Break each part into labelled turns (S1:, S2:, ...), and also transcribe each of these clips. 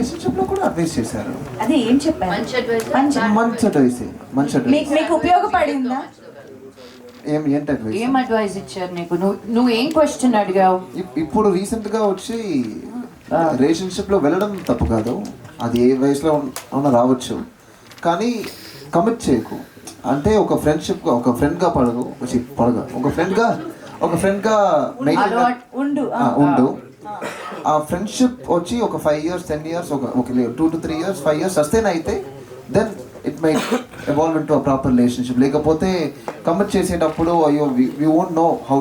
S1: Relationship లో కూడా advice చేశారు.
S2: అదే ఏం చెప్పారు?
S1: మంచి అడ్వైస్.
S2: మీకు ఉపయోగపడిందా?
S1: ఏంటి అడ్వైస్?
S3: ఏం అడ్వైస్ ఇచ్చారు నీకు? నువ్వు ఏం క్వశ్చన్ అడిగావు?
S1: ఇప్పుడు రీసెంట్ గా వచ్చి రిలేషన్షిప్ లో వెళ్ళడం తప్పు కాదు, అది ఏ వయసులో ఉన్నా రావచ్చు, కానీ కమిట్ చేయకు. అంటే ఒక ఫ్రెండ్షిప్ గా, ఒక ఫ్రెండ్ గా పడగు, ఒక ఫ్రెండ్ గా ఉండు. ఆ ఫ్రెండ్షిప్ వచ్చి ఒక 5 years 10 years ఒక 2 to 3 years 5 years సస్టైన్ అయితే then it may evolve into a proper relationship. లేకపోతే కమిట్ చేసేటప్పుడు అయ్యో we won't know how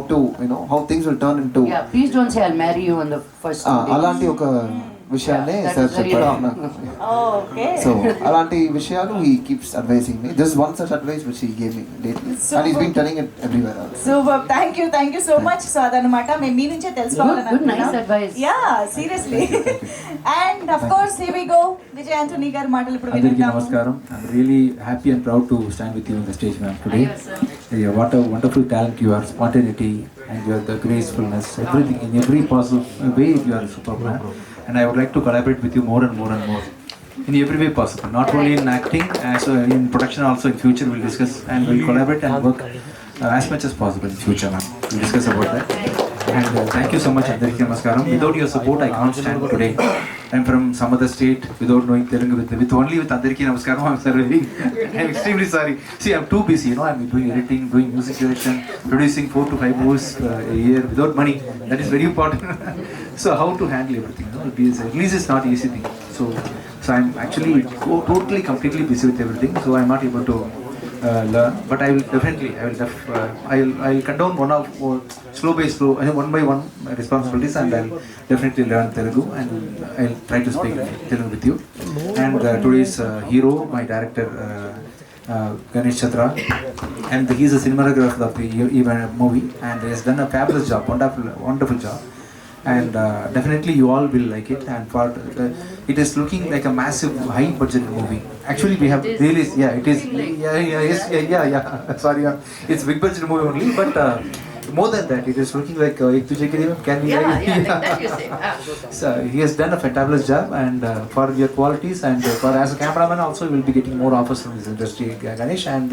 S1: things will turn into.
S3: Yeah, please don't say I'll marry you on the first day.
S1: అలాంటి ఒక విషయాన్ని sir చెప్పారు. So అలాంటి విషయాలు he keeps advising me. This is one such advice which he gave me lately and he's been telling it everywhere else.
S2: Super, thank you so much. So అదన్నమాట మేము మీ నుంచే తెలుసుకోవాలని
S3: Good, nice advice.
S2: Yeah, seriously. And of course here we go, Vijay Antony గారి మాటలు ఇప్పుడు
S4: అందరికీ
S2: విందాము.
S4: నమస్కారం. I'm really happy and proud to stand with you on the stage, ma'am, today. Yeah, what a wonderful talent you are, spontaneity and your the gracefulness, everything in every possible way you are superb, ma'am. And I would like to collaborate with you more and more in every way possible, not only in acting, so in production also. In future we'll discuss and we'll collaborate and work as much as possible in future, ma'am. We'll discuss about that. And thank you so much, Andariki Namaskaram. Without your support I can't stand today. I'm from some other state without knowing Telugu. With Andariki Namaskaram I'm extremely sorry. See, I'm too busy, I'm doing editing, doing music direction, producing 4 to 5 movies a year without money. That is very important. So how to handle everything, release is not easy thing. So I'm actually totally completely busy with everything, so I'm not able to learn. But I will definitely I'll cut down slow by slow, one by one responsibilities, and I'll definitely learn Telugu and I'll try to speak Telugu with you. And today's hero, my director Ganesh Chatra, and he is a cinematographer of the movie, and he has done a fabulous job, wonderful job. And definitely you all will like it. And for it is looking like a massive high budget movie. Actually we have really, it is sorry, it's big budget movie only, but more than that it is looking like can we so he has done a fantastic job. And for your qualities and for as a cameraman also you will be getting more offers from this industry, Ganesh, and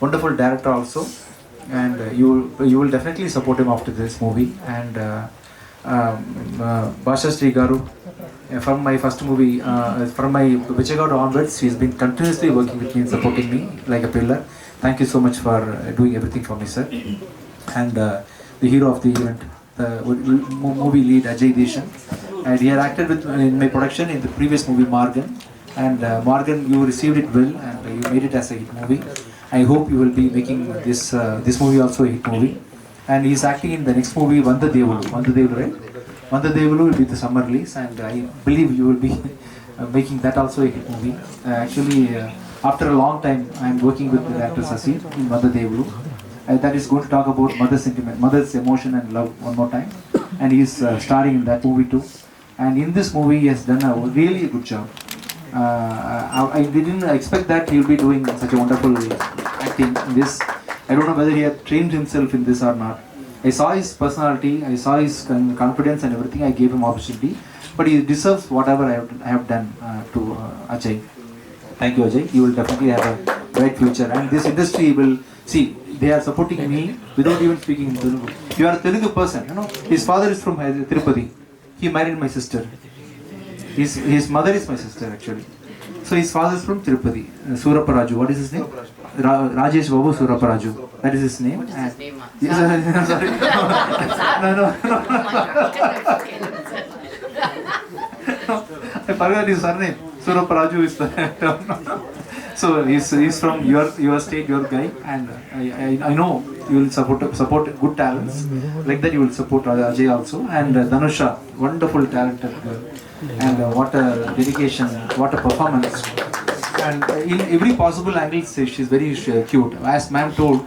S4: wonderful director also. And you will definitely support him after this movie. And Basha Sri Garu, from my first movie, from my Vichagauda onwards, she's been continuously working with me and supporting me like a pillar. Thank you so much for doing everything for me, sir. And the hero of the event, the movie lead Ajay Deshan, and he had acted in my production in the previous movie Morgan. And Morgan, you received it well and you made it as a hit movie. I hope you will be making this movie also a hit movie. And he is acting in the next movie Vanda Devulu, right? Vanda Devulu will be the summer release, and I believe you will be making that also a hit movie. Actually, after a long time I am working with the actor Sasi in Vanda Devulu. That is going to talk about mother's sentiment, mother's emotion and love one more time. And he is starring in that movie too. And in this movie he has done a really good job. I didn't expect that he will be doing such a wonderful acting in this. I don't know whether he had trained himself in this or not. I saw his personality, I saw his confidence and everything. I gave him opportunity, but he deserves whatever I have done to Ajay. Thank you, Ajay. You will definitely have a bright future, and this industry will see. They are supporting me without even speaking in Telugu. You are a Telugu person, His father is from Tirupati. He married my sister. His mother is my sister actually. So his father is from Tirupati. Suraparaju. What is his name? Rajesh Babu Suraparaju. That is his name.
S3: His name.
S4: Sorry. No. I forgot his surname. Suraparaju is the so he's from your state, your guy, and I know you will support good talents. Like that you will support Ajay also. And Dhanusha, wonderful talented girl. And what a dedication, what a performance. And in every possible angle she's very cute. As ma'am told,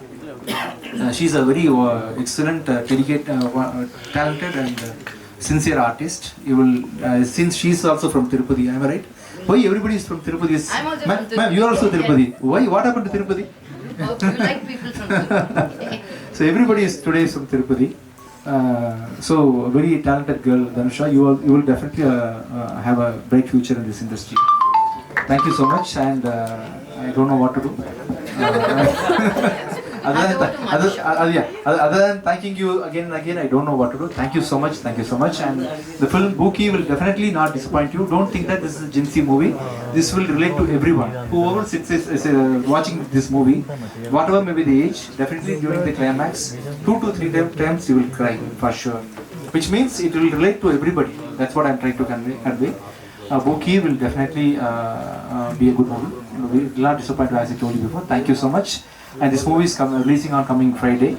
S4: she's a very excellent, dedicated, talented and sincere artist. You will since she's also from Tirupati, am I right? Why everybody is from Tirupati?
S3: I'm also from Tirupati.
S4: Ma'am, you are also Tirupati. Why? What happened to Tirupati?
S3: You like people from Tirupati.
S4: So everybody is today from Tirupati. So very talented girl, Dhanusha. You will definitely have a bright future in this industry. Thank you so much, and I don't know what to do. Other than thanking you again and again, I don't know what to do. Thank you so much, and the film Bookie will definitely not disappoint you. Don't think that this is a Jinsey movie. This will relate to everyone. Whoever is watching this movie, whatever may be the age, definitely during the climax, 2 to 3 times you will cry for sure. Which means it will relate to everybody. That's what I'm trying to convey. Bookie will definitely be a good movie. We will not disappoint you, as I told you before. Thank you so much. And this movie is releasing on coming Friday.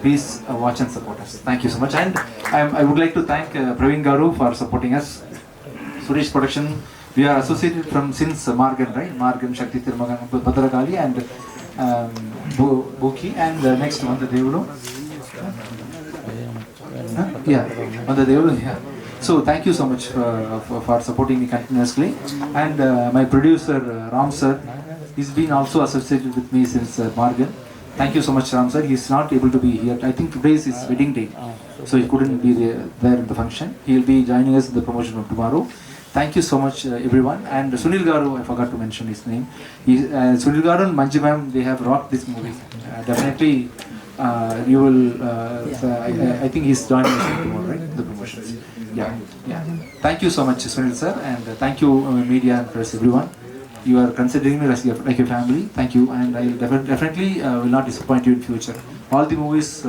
S4: Please watch and support us. Thank you so much. And I would like to thank Praveen Garu for supporting us. Suresh Production, we are associated since Margan, right? Margan, Shakti Tirmagan, Bhadragali, and Bookie. And next one, the Devulu. Yeah. So thank you so much for supporting me continuously. And my producer, Ram sir, he's been also associated with me since Margan. Thank you so much, Ram sir. He's not able to be here. I think today is his wedding day, so he couldn't be there in the function. He'll be joining us in the promotion of tomorrow. Thank you so much, everyone. And Sunil Garu, I forgot to mention his name. Sunil Garu and Manju ma'am, they have rocked this movie. Definitely, you will. I think he's joining us tomorrow, right? The promotions. Yeah. Thank you so much, Sunil sir, and thank you, media and press, everyone. You are considering me like your family. Thank you, and I definitely will not disappoint you in future. All the movies,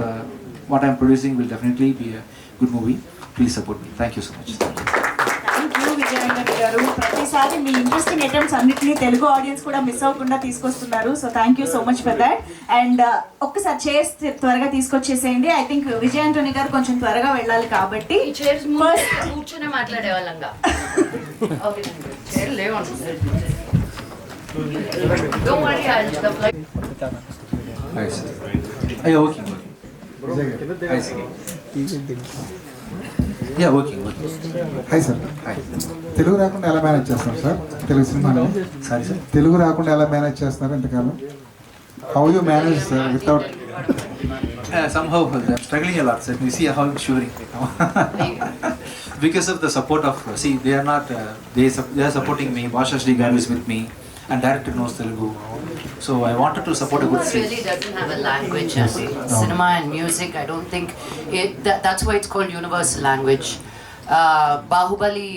S4: what I am producing will definitely be a good movie. Please support me. Thank you so much.
S2: Thank you Vijay Antony గారు. ప్రతిసారి మీ interesting items అన్నింటినీ Telugu audience కూడా miss అవ్వకుండా తీసుకొస్తున్నారు. So thank you so much for that. And ఒక్కసారి chairs త్వరగా తీసుకొచ్చేసేయండి. I think Vijay Antony గారు కొంచెం త్వరగా వెళ్ళాలి కాబట్టి
S3: కూర్చొని మాట్లాడే వాళ్ళంగా. Don't worry, I'll just like.
S4: Hi sir. Yeah, working. Hi sir. Yeah, working.
S5: Hi sir.
S4: Hi.
S5: Telugu రాకుండా ఎలా మేనేజ్ చేస్తున్నారు సార్ తెలుగు సినిమాలో?
S4: Sorry sir.
S5: తెలుగు రాకుండా ఎలా మేనేజ్ చేస్తున్నారు ఇంతకాలం? How you manage sir without?
S4: Somehow I'm struggling a lot, sir. You see how I'm shivering now. Because of the support of, they are not, they are supporting me. Basha Shri Garu is with me, and director knows Telugu. So I wanted to support a good
S3: Cinema
S4: scene.
S3: really doesn't have a language. Cinema and music, I don't think that's why it's called universal language. Bahubali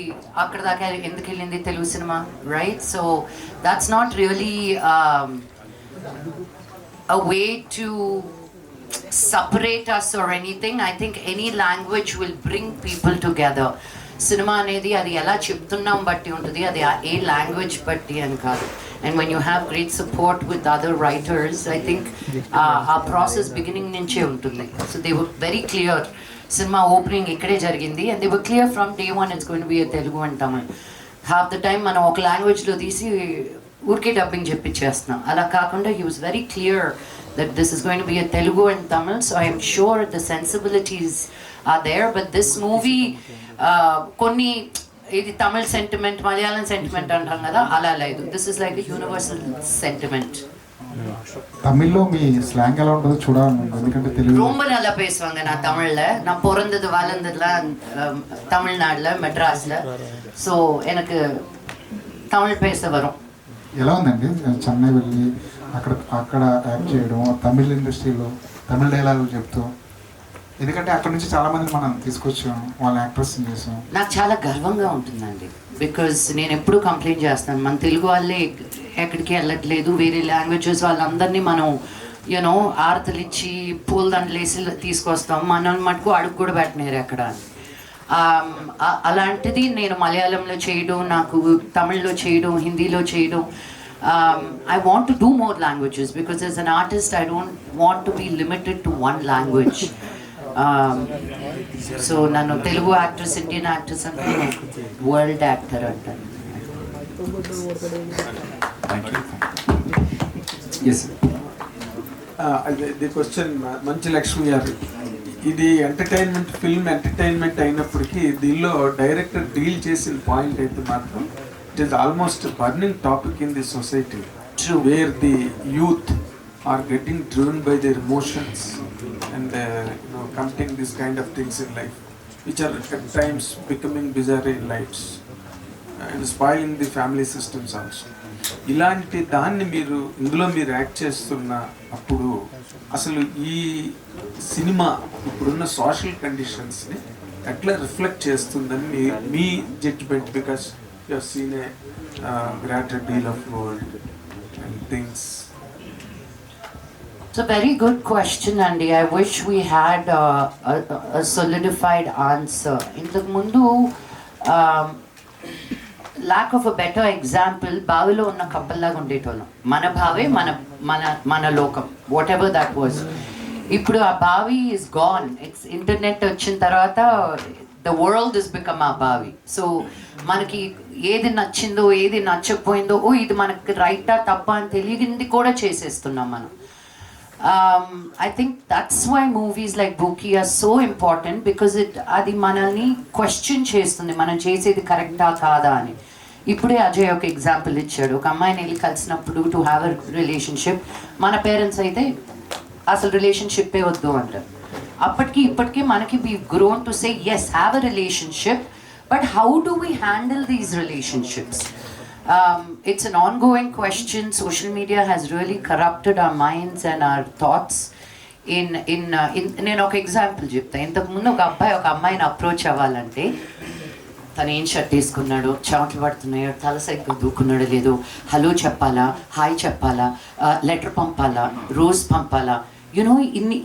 S3: akkada daaka enduku ellindi Telugu cinema, right? So that's not really a way to separate us or anything. I think any language will bring people together. Cinema అనేది అది ఎలా చెప్తున్నాం బట్టి ఉంటుంది, అది ఏ language బట్టి అని కాదు. And when you have great support with other writers, I think our process beginning నుంచే ఉంటుంది. So they were very clear. Cinema opening ఇక్కడే జరిగింది, and they were clear from day one it's going to be a Telugu and Tamil. Half the time మనం ఒక లాంగ్వేజ్లో తీసి ఊరికే dubbing చెప్పించేస్తున్నాం. అలా కాకుండా he was very clear that this is going to be a Telugu and Tamil. So I am sure the sensibilities are there, but this movie కొన్ని ఇది Tamil sentiment, Malayalam sentiment అంటాం కదా, అలా లేదు. This is like universal sentiment.
S5: తమిళ్లో మీ slang ఎలా ఉంటుందో చూడాలి, ఎందుకంటే తెలుగు
S3: ரொம்ப நல்லா பேசுவாங்க. நான் தமிழ்ல, நான் பிறந்தது வளர்ந்ததுலாம் தமிழ்நாடுல, மெட்ராஸ்ல. ஸோ எனக்கு தமிழ் பேச వరం.
S5: ఎలా ఉందండి చెన్నై వెళ్ళి అక్కడ యాక్ట్ చేయడం, తమిళ్ ఇండస్ట్రీలో తమిళ డైలాగులు చెప్తూ, ఎందుకంటే అక్కడ నుంచి చాలా మందిని మనం తీసుకొచ్చాం, వాళ్ళ యాక్ట్రెస్ చేసాం.
S3: నాకు చాలా గర్వంగా ఉంటుందండి, బికాజ్ నేను ఎప్పుడూ కంప్లైంట్ చేస్తాను, మన తెలుగు వాళ్ళే ఎక్కడికి వెళ్ళట్లేదు, వేరే లాంగ్వేజెస్ వాళ్ళందరినీ మనం యూనో ఆరతలు ఇచ్చి పూలదండలు వేసి తీసుకొస్తాం, మనం మటుకు అడుగు కూడా పెట్టినారు ఎక్కడ. అలాంటిది నేను మలయాళంలో చేయడం, నాకు తమిళ్లో చేయడం, హిందీలో చేయడం. I want to do more languages because as an artist I don't want to be limited to one language. So nanu Telugu actress, Indian actress and world actor antaru.
S4: Thank you. Yes.
S6: The question మంచి లక్ష్మి గారు, ఇది entertainment film entertainment అయినప్పటికీ దీనిలో director deal చేసిన point అయితే మాత్రం it is almost burning topic in the society, wear the youth are getting driven by their emotions and committing this kind of things in life, which are at times becoming bizarre lives and spoiling the family systems also. ఇలాంటి దాన్ని ఇందులో మీరు act చేస్తున్న అప్పుడు అసలు ఈ cinema ఇప్పుడున్న social కండిషన్స్ని ఎట్లా రిఫ్లెక్ట్ చేస్తుందని మీ judgement, because you have seen a greater deal of world and things.
S3: It's a very good question, Andy. I wish we had a solidified answer. ఇంతకు ముందు lack of a better example, బావిలో ఉన్న కప్పల్లాగా ఉండేటోళ్ళం. మన భావే మన మన మన లోకం, వాట్ ఎవర్ దట్ వాజ్. ఇప్పుడు ఆ బావి ఇస్ గాన్. ఇట్స్ ఇంటర్నెట్ వచ్చిన తర్వాత ద వరల్డ్ ఇస్ బికమ్ ఆ బావి. సో మనకి ఏది నచ్చిందో ఏది నచ్చకపోయిందో, ఓ ఇది మనకి రైటా తప్ప అని తెలియంది కూడా చేసేస్తున్నాం మనం. I think that's why movies like Bookie are so important, because అది మనల్ని క్వశ్చన్ చేస్తుంది, మనం చేసేది కరెక్టా కాదా అని. ఇప్పుడే అజయ్ ఒక ఎగ్జాంపుల్ ఇచ్చాడు. ఒక అమ్మాయిని వెళ్ళి కలిసినప్పుడు టు హ్యావ్ అ రిలేషన్షిప్, మన పేరెంట్స్ అయితే అసలు రిలేషన్షిప్పే వద్దు అంటారు. అప్పటికి ఇప్పటికీ మనకి we grown to say yes, have a relationship, but how do we handle these relationships? It's an ongoing question. Social media has really corrupted our minds and our thoughts. నేను ఒక ఎగ్జాంపుల్ చెప్తాను. ఇంతకుముందు ఒక అబ్బాయి ఒక అమ్మాయిని అప్రోచ్ అవ్వాలంటే తను ఏం షర్ట్ వేసుకున్నాడు, చెమటలు పడుతున్నాయో, తల సరిగ్గా దూకున్నాడో లేదో, హలో చెప్పాలా, హాయ్ చెప్పాలా, లెటర్ పంపాలా, రోజ్ పంపాలా, యునో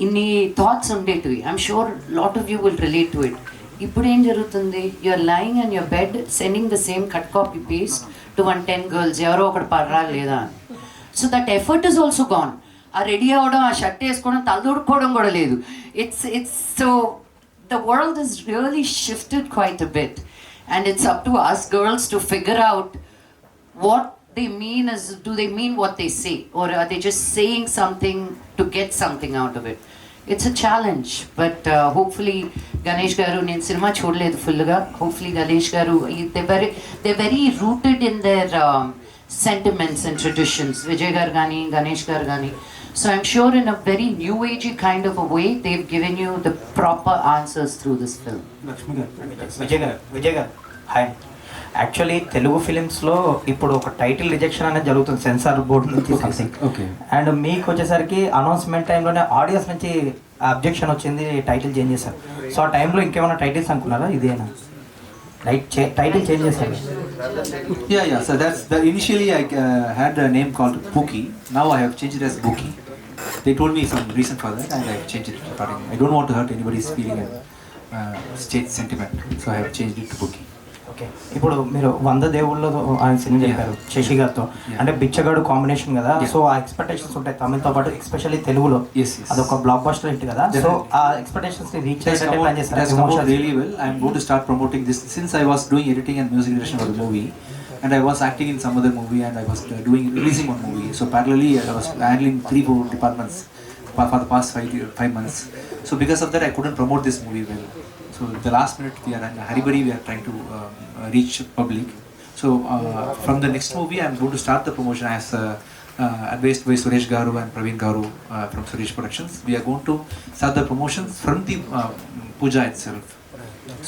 S3: ఇన్ని థాట్స్ ఉండేటివి. I'm sure lot of you will relate to it. ఇప్పుడు ఏం జరుగుతుంది? You're lying on your bed sending the same cut copy paste to 10 girls, ఎవరో ఒకటి పడరా లేదా అని. So that effort is also gone. ఆ రెడీ అవ్వడం, ఆ షర్ట్ వేసుకోవడం, తలదూడుకోవడం కూడా లేదు. It's so the world is really shifted quite a bit, and it's up to us girls to figure out what they mean is, do they mean what they say, or are they just saying something to get something out of it? It's a challenge, but hopefully Ganesh garu, నేను cinema చూడలేదు ఫుల్గా, hopefully Ganesh garu, they're very rooted in their sentiments and traditions. Vijay garu gani, Ganesh garu gani. So I'm sure in a very new agey kind of a way, they've given you the proper answers through this film.
S7: Lakshmi గారు, విజయ్ గారు hi. Actually Telugu ఫిలిమ్స్లో ఇప్పుడు ఒక title rejection అనేది జరుగుతుంది censor board నుంచి something.
S4: Okay.
S7: And మీకు వచ్చేసరికి announcement టైంలోనే ఆడియన్స్ నుంచి అబ్జెక్షన్ వచ్చింది, టైటిల్ చేంజ్ చేశారు. సో ఆ టైంలో ఇంకేమైనా టైటిల్స్ అనుకున్నారా? ఇదేనా టైటిల్ చేంజ్ చేశారు?
S4: Yeah. So that's the initially I had a name called Pookie. Now I have changed it as Bookie. They told me some reason for that, and I have changed it accordingly. I don't want to hurt anybody's feeling and state sentiment, so I have changed it to Bookie.
S7: Okay. ఇప్పుడు మీరు 100 దేవుళ్ళలో ఆయన cinema చెప్పారు శశి గారితో, అంటే బిచ్చగాడు combination కదా. So ఆ expectations ఉంటాయి తమిళ్తో పాటు, ఎస్పెషల్లీ తెలుగులో. అదొక బ్లాక్ బస్టర్ హిట్ కదా. సో ఆ ఎక్స్పెక్టేషన్స్ ని రీచ్ చేసేటట్టు ప్లాన్ చేస్తారు.
S4: That's come out really well. I'm going to start promoting this since I was doing editing and music direction for the movie, and I was acting in some other movie, and I was releasing one movie. So parallelly I was handling 3-4 departments for the past 5 months. So because of that I couldn't promote this movie well. So the last minute we are in a hurry, we are trying to reach public. So from the next movie I'm going to start the promotion as advised by Suresh Garu and Praveen Garu from Suresh Productions. We are going to start the promotions from the puja itself.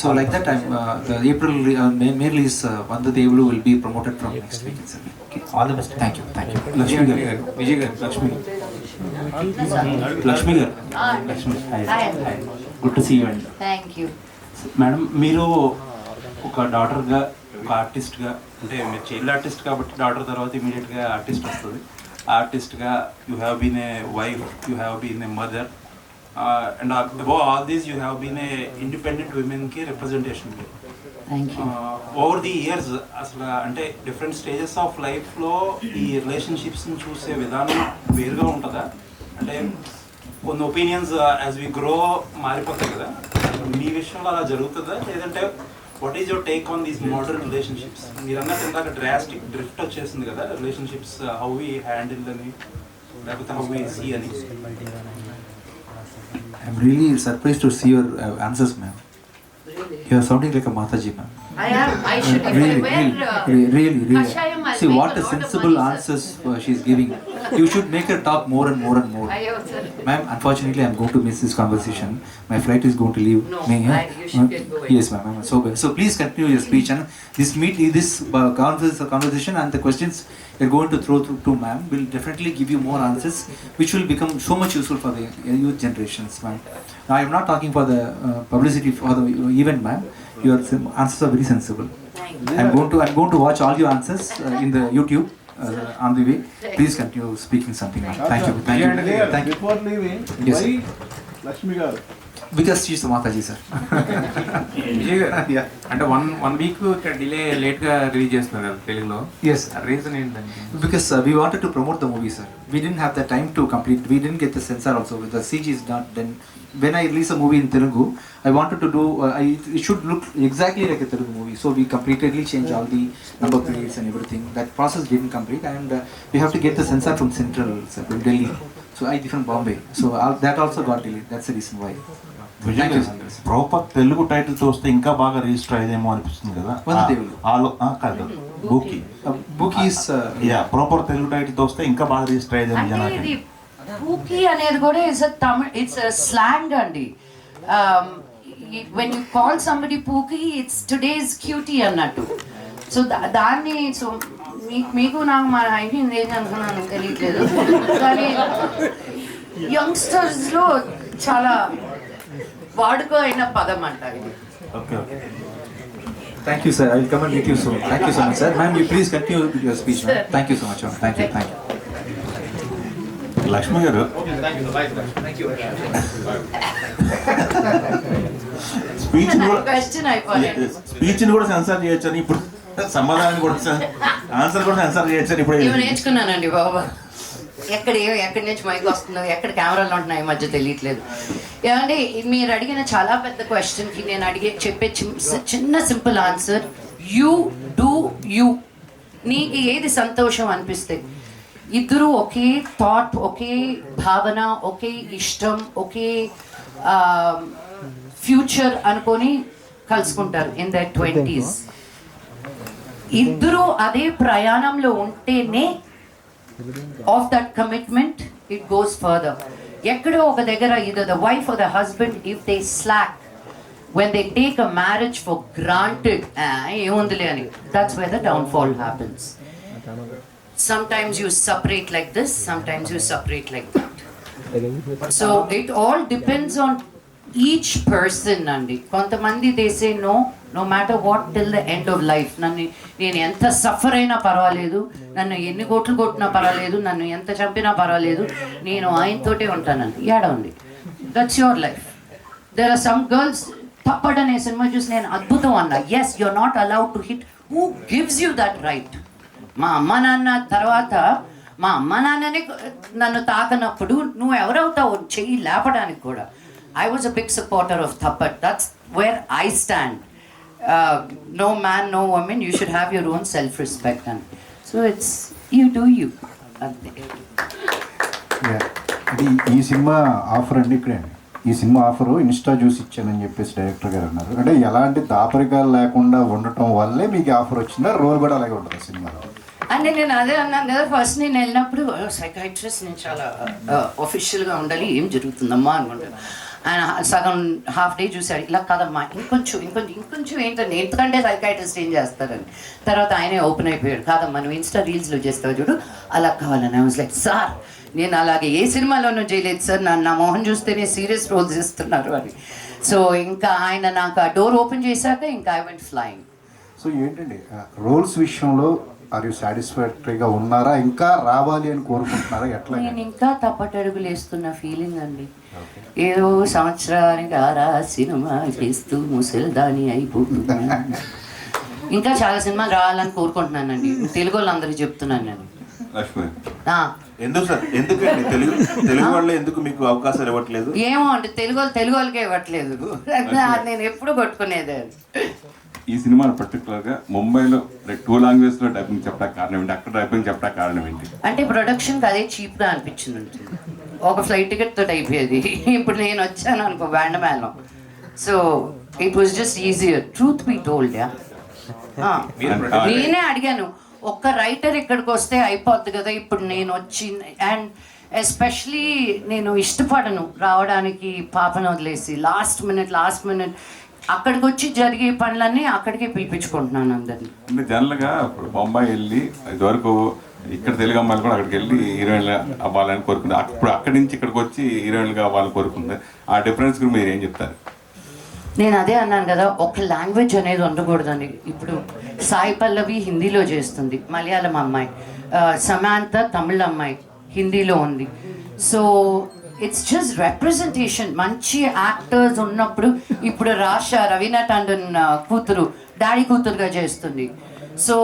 S4: So like that I'm the April May release Vanda Devulu will be promoted from next week itself. Okay.
S7: All the best.
S4: Thank you. Lakshmi garu, Vijay garu, Lakshmi garu, Lakshmi.
S3: Hi.
S8: Good to see you అండి.
S3: Thank you.
S8: Madam, మీరు ఒక డాటర్గా, ఒక ఆర్టిస్ట్గా, అంటే మీరు child artist కాబట్టి daughter తర్వాత ఇమీడియట్గా ఆర్టిస్ట్ వస్తుంది. ఆర్టిస్ట్గా you have been a wife, you have been a mother, and above all these you have been a independent విమెన్కి representation.
S3: Thank you.
S8: Over the years అసలు అంటే డిఫరెంట్ స్టేజెస్ ఆఫ్ లైఫ్లో ఈ రిలేషన్షిప్స్ని చూసే విధానం వేరుగా ఉంటుందా? అంటే కొన్ని ఒపీనియన్స్ యాజ్ వి గ్రో మారిపోతాయి కదా, మీ విషయంలో అలా జరుగుతుందా? లేదంటే what is your take on these modern relationships? మీరు అన్నట్టు ఇందాక డ్రాస్టిక్ డ్రిఫ్ట్ వచ్చేసింది కదా రిలేషన్షిప్స్, హౌ వి హ్యాండిల్ అని, లేకపోతే హౌ వి సీ అని.
S4: I'm really surprised to see your answers, ma'am. You are sounding like a Mataji, ma'am.
S3: I am. I should. If I wear
S4: really.
S3: Kashayam, I'll
S4: See
S3: make
S4: what
S3: a
S4: a
S3: lot of
S4: sensible
S3: money, sir.
S4: answers she is giving. you should make her talk more and more and more.
S3: అయ్యో sir.
S4: Ma'am, unfortunately, I'm going to miss this conversation. My flight is going to leave
S3: No,
S4: me.
S3: you should get going.
S4: Yes, ma'am. So please continue your speech, and this conversation and the questions you're going to throw to ma'am will definitely give you more answers, which will become so much useful for the youth generations, ma'am. Now, I'm not talking for the publicity for the event, ma'am. Your answers are very sensible. I'm going to watch all your answers in the YouTube. On the way, please continue speaking something. Thank you.
S9: Before leaving,
S4: Yes,
S9: why
S4: sir.
S9: Lakshmi garu?
S4: Because she's the Mataji, sir.
S10: Vijay అంటే one week ఇక్కడ delay late గా release చేస్తున్నారు కదా తెలుగులో.
S4: Yes.
S10: Reason ఏంటంటే
S4: Because we wanted to promote the movie, sir. We didn't have the time to complete. We didn't get the censor also. The CG is not done. When I release a movie in Telugu, I wanted to do. It should look exactly like a Telugu movie. So we completely changed all the number plates and everything. That process didn't complete, and we have to get the censor from Central, sir, from Delhi. So I from Bombay. So that also got delayed. That's the reason why. Thank you, sir.
S11: Proper Telugu title చూస్తే ఇంకా బాగా register అయ్యేదేమో అనిపిస్తుంది కదా.
S4: వందదేవులు.
S11: కాదు బూకీ.
S4: Bookie is.
S11: Proper Telugu title చూస్తే ఇంకా బాగా register అయ్యేదేమో
S3: అంటే
S11: జనానికి.
S3: ఇది పూకి అనేది కూడా ఇట్స్ తమిళ్, ఇట్స్ స్లాంగ్ అండి. When you call somebody pookie, it's today's cutie అన్నట్టు. సో దాన్ని సో మీకు నాకు మన అయిపోయింది ఏంటి అనుకున్నాను తెలియట్లేదు, కానీ యంగ్స్టర్స్లో చాలా వాడుక అయిన పదం అంట ఇది.
S11: Okay okay.
S4: Thank you, sir. I will come and meet you soon. Thank you so much, sir. Ma'am, you please continue with your speech, ma'am. Thank you so much, ma'am. Thank you.
S11: Lakshmi గారు స్పీచ్ని కూడా censor చేయొచ్చని ఇప్పుడు సమాధానం కూడా answer కూడా censor చేయొచ్చని ఇప్పుడు
S3: ఇవి నేర్చుకున్నానండి బాబా. ఎక్కడి నుంచి మైక్ వస్తుందో, ఎక్కడ కెమెరాలు ఉంటున్నాయి ఈ మధ్య తెలియట్లేదు. ఏమంటే మీరు అడిగిన చాలా పెద్ద క్వశ్చన్కి నేను చెప్పే చిన్న simple answer, you do you. నీకు ఏది సంతోషం అనిపిస్తే, ఇద్దరు ఒకే థాట్, ఒకే భావన, ఒకే ఇష్టం, ఒకే ఫ్యూచర్ అనుకొని కలుసుకుంటారు ఇన్ దర్ 20s. ఇద్దరు అదే ప్రయాణంలో ఉంటేనే of that commitment it goes further. ఎక్కడో ఒక దగ్గర either the wife or the husband, if they slack, when they take a marriage for granted, ఏముందిలే అని, that's where the downfall happens. Sometimes you separate like this, sometimes you separate like that. So it all depends on each person అండి. కొంతమంది they say no matter what till the end of life. నేను ఎంత suffer అయినా పర్వాలేదు, నన్ను ఎన్ని కోట్లు కొట్టినా పర్వాలేదు, నన్ను ఎంత చంపినా పర్వాలేదు, నేను ఆయనతోటే ఉంటానండి. ఏడవండి, that's your life. There are some girls, Thappad అనే సినిమా చూసి నేను అద్భుతం అన్నా. Yes, you are not allowed to hit. Who gives you that right? మా అమ్మ నాన్న తర్వాత మా అమ్మ నాన్ననే నన్ను తాకనప్పుడు నువ్వు ఎవరవుతావు చెయ్యి లేపడానికి కూడా. I was a big supporter of Thappad. That's where I stand. No man, no woman, you should have your own self-respect. And so it's, you do you.
S12: ఇది ఈ సినిమా ఆఫర్ అండి. ఇక్కడే ఈ సినిమా ఆఫరు ఇన్స్టా చూసి ఇచ్చానని చెప్పేసి director గారు అన్నారు. అంటే ఎలాంటి దాపరికాలు లేకుండా ఉండటం వల్లే మీకు ఆఫర్ వచ్చిందా? రోల్ కూడా అలాగే ఉంటుంది సినిమాలో.
S3: అంటే నేను అదే అన్నాను కదా, ఫస్ట్ నేను వెళ్ళినప్పుడు సైకాట్రిస్ట్, నేను చాలా ఒఫిషియల్గా ఉండాలి, ఏం జరుగుతుందమ్మా అనుకుంటాను. ఆయన సగం హాఫ్ డే చూశాడు, ఇలా కాదమ్మా ఇంకొంచెం ఏంటండి, ఎందుకంటే సైకాట్రిస్ట్ ఏం చేస్తారని. తర్వాత ఆయనే ఓపెన్ అయిపోయాడు, కాదమ్మా నువ్వు ఇన్స్టా రీల్స్లో చేస్తావు చూడు, అలా కావాలని. ఐ వాజ్ లైక్, సార్ నేను అలాగే ఏ సినిమాలోనూ చేయలేదు సార్, నా మొహం చూస్తేనే సీరియస్ రోల్స్ ఇస్తున్నారు అని. సో ఇంకా ఆయన నాకు ఆ డోర్ ఓపెన్ చేశాక ఇంకా ఐ వెంట్ ఫ్లయింగ్.
S12: సో ఏంటండి రోల్స్ విషయంలో ఆర్ యూ సాటిస్ఫాక్టరీగా ఉన్నారా? ఇంకా రావాలి అని కోరుకుంటున్నారా? ఎట్లా?
S3: నేను ఇంకా తప్పటడుగులు వేస్తున్న ఫీలింగ్ అండి. ఏదో సంవత్సరానికి ఆరా సినిమా చేస్తూ ముసలిదాని అయిపోతున్నా. ఇంకా చాలా సినిమాలు రావాలని కోరుకుంటున్నానండి. తెలుగు వాళ్ళందరికీ చెప్తున్నాను నేను.
S11: ఎందుకు సార్, ఎందుకండి తెలుగు వాళ్ళు ఎందుకు మీకు అవకాశాలు ఇవ్వట్లేదు?
S3: ఏమో అండి, తెలుగు వాళ్ళకే ఇవ్వట్లేదు. నేను ఎప్పుడు కొట్టుకునేది.
S13: ఈ సినిమాను పర్టికులర్గా ముంబైలో 2 లాంగ్వేజ్లో డబ్బింగ్ చెప్పడానికి కారణం ఏంటి? అక్కడ డబ్బింగ్ చెప్పడానికి కారణం ఏంటి?
S3: అంటే ప్రొడక్షన్కి అదే చీప్గా అనిపించింది. ఒక ఫ్లైట్ టికెట్ తోటి అయిపోయేది. ఇప్పుడు నేను వచ్చాను అనుకో బ్యాండ్ మేళం. So it was just easier, truth be told. నేనే అడిగాను, ఒక్క రైటర్ ఇక్కడికి వస్తే అయిపోద్ది కదా. ఇప్పుడు నేను వచ్చి అండ్ ఎస్పెషలీ నేను ఇష్టపడను రావడానికి పాపను వదిలేసి లాస్ట్ మినిట్ అక్కడికి వచ్చి జరిగే పనులన్నీ అక్కడికే పిలిపించుకుంటున్నాను అందరినీ.
S13: అంటే జనరల్గా ఇప్పుడు బొంబాయి వెళ్ళి ఇదివరకు ఇక్కడ తెలుగు అమ్మాయిలు కూడా అక్కడికి వెళ్ళి హీరోయిన్లు అవ్వాలని కోరుకుంది. ఇప్పుడు అక్కడి నుంచి ఇక్కడికి వచ్చి హీరోయిన్లుగా అవ్వాలని కోరుకుంది. ఆ డిఫరెన్స్ గురించి మీరు ఏం చెప్తారు?
S3: నేను అదే అన్నాను కదా, ఒక లాంగ్వేజ్ అనేది ఉండకూడదని. ఇప్పుడు సాయి పల్లవి హిందీలో చేస్తుంది, మలయాళం అమ్మాయి, సమాంత తమిళ అమ్మాయి హిందీలో ఉంది. So it's just representation. మంచి యాక్టర్స్ ఉన్నప్పుడు ఇప్పుడు రవీనా టండన్ కూతురు డాడీ కూతురుగా చేస్తుంది. సో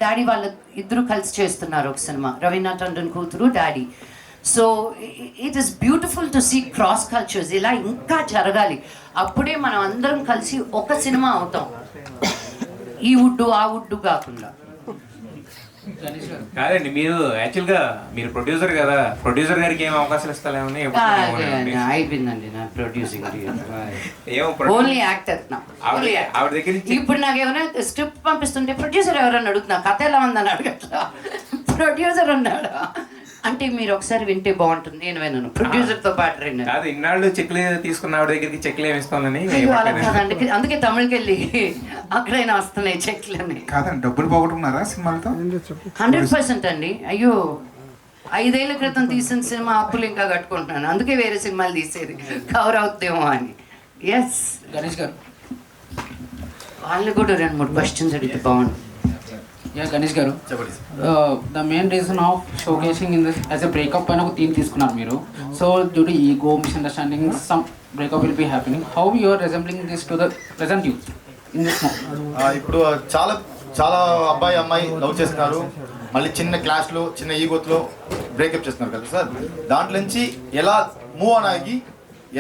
S3: డాడీ వాళ్ళ ఇద్దరు కలిసి చేస్తున్నారు ఒక సినిమా, రవీనా టండన్ కూతురు daddy. So it is beautiful to see cross cultures. ఇలా ఇంకా జరగాలి, అప్పుడే మనం అందరం కలిసి ఒక సినిమా అవుతాం, ఈ వుడ్డు ఆ వుడ్డు కాకుండా.
S10: కాదండి, మీరు యాక్చువల్గా మీరు ప్రొడ్యూసర్ కదా, ప్రొడ్యూసర్ గారికి ఏం అవకాశాలు ఇస్తాలేమని
S3: అయిపోయిందండి నా ప్రొడ్యూసింగ్.
S10: ఓన్లీ
S3: యాక్టర్
S10: ఆవిడ దగ్గర నుంచి.
S3: ఇప్పుడు నాకు ఏమైనా స్క్రిప్ట్ పంపిస్తుంటే ప్రొడ్యూసర్ ఎవరన్నా అడుగుతున్నా, కథ ఎలా ఉందని అడగట్లా, ప్రొడ్యూసర్ అన్నాడు. అంటే మీరు ఒకసారి వింటే బాగుంటుంది, నేను విన్నాను ప్రొడ్యూసర్తో పాటు రెండు.
S10: కాదు, ఇన్నాళ్ళు చెక్లు తీసుకున్న ఆవిడ దగ్గరికి చెక్లు ఏమి ఇస్తానని.
S3: అందుకే తమిళకి వెళ్ళి అక్కడైనా వస్తున్నాయి చెక్లని.
S5: కాదండి, డబ్బులు పోగొట్టుకున్నారా సినిమాలతో?
S3: 100% అండి. అయ్యో 5 ఏళ్ల క్రితం తీసిన సినిమా అప్పులు ఇంకా కట్టుకుంటున్నాను, అందుకే వేరే సినిమాలు తీసేది కవర్ అవుతుందేమో అని. ఎస్
S14: గణేష్ గారు,
S3: వాళ్ళు కూడా 2-3 క్వశ్చన్స్ అడిగితే బాగుంది.
S14: గణేష్ గారు, the main reason of showcasing in this as a breakup పైన ఒక థీమ్ తీసుకున్నారు మీరు. So due to ego, misunderstanding, some breakup will be happening. How you are resembling this to the present youth in this?
S15: ఇప్పుడు చాలా అబ్బాయి అమ్మాయి love చేస్తున్నారు, మళ్ళీ చిన్న క్లాష్లో చిన్న ఈగోతో బ్రేకప్ చేస్తున్నారు కదా సార్. దాంట్లో నుంచి ఎలా మూవ్ ఆన్ ఆగి,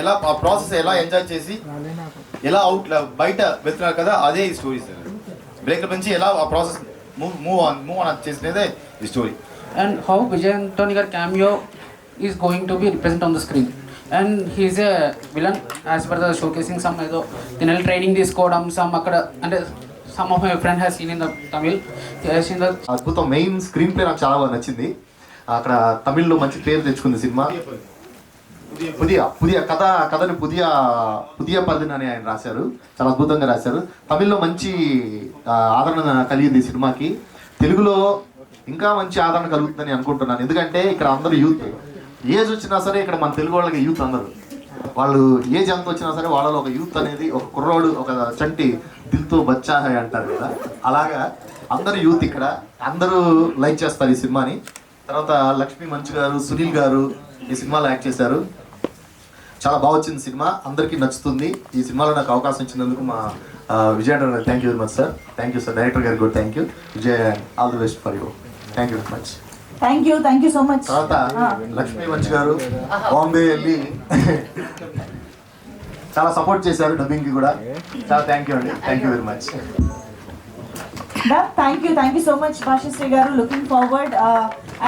S15: ఎలా ఆ ప్రాసెస్ ఎలా ఎంజాయ్ చేసి ఎలా బయట వెళ్తున్నారు కదా, అదే ఈ స్టోరీ సార్. బ్రేకప్ నుంచి ఎలా ఆ ప్రాసెస్ మూవ్ ఆన్ చేసినదే ఈ story.
S14: And how Vijay Antony గారి cameo is going to be represent on the screen. And he is a villain as per the showcasing. Some ఏదో తినల్ ట్రైనింగ్ తీసుకోవడం, సమ్ అక్కడ అంటే some of my friend has seen in the Tamil.
S15: అద్భుతం. Main screen play నాకు చాలా బాగా నచ్చింది. అక్కడ తమిళ్లో మంచి పేరు తెచ్చుకుంది సినిమా. పుదియ కథని పుదియ పదిన అని ఆయన రాశారు, చాలా అద్భుతంగా రాశారు. తమిళ్లో మంచి ఆదరణ కలిగింది సినిమాకి. తెలుగులో ఇంకా మంచి ఆదరణ కలుగుతుందని అనుకుంటున్నాను. ఎందుకంటే ఇక్కడ అందరూ యూత్, ఏజ్ వచ్చినా సరే ఇక్కడ మన తెలుగు వాళ్ళకి యూత్ అందరూ, వాళ్ళు ఏజ్ ఎంత వచ్చినా సరే వాళ్ళలో ఒక యూత్ అనేది, ఒక కుర్రోడు, ఒక చంటి దిల్తో బచ్చా హై అంటారు కదా, అలాగా అందరూ యూత్ ఇక్కడ అందరూ లైక్ చేస్తారు ఈ సినిమాని. తర్వాత లక్ష్మీ మంచు గారు, సునీల్ గారు ఈ సినిమాలో యాక్ట్ చేశారు. చాలా బాగా వచ్చింది సినిమా, అందరికీ నచ్చుతుంది. ఈ సినిమాలో నాకు అవకాశం ఇచ్చినందుకు మా విజయ్ గారు thank you very much sir. Thank you sir. Director గారు కూడా thank you. Vijay, all the best for you. Thank you very much.
S2: Thank you so much.
S15: తర్వాత లక్ష్మీ మంచు గారు బాంబే వెళ్ళి చాలా సపోర్ట్ చేశారు డబ్బింగ్కి కూడా. చాలా థ్యాంక్ యూ అండి. Thank you very much.
S2: Thank you so much Bhashashree గారు. Looking forward.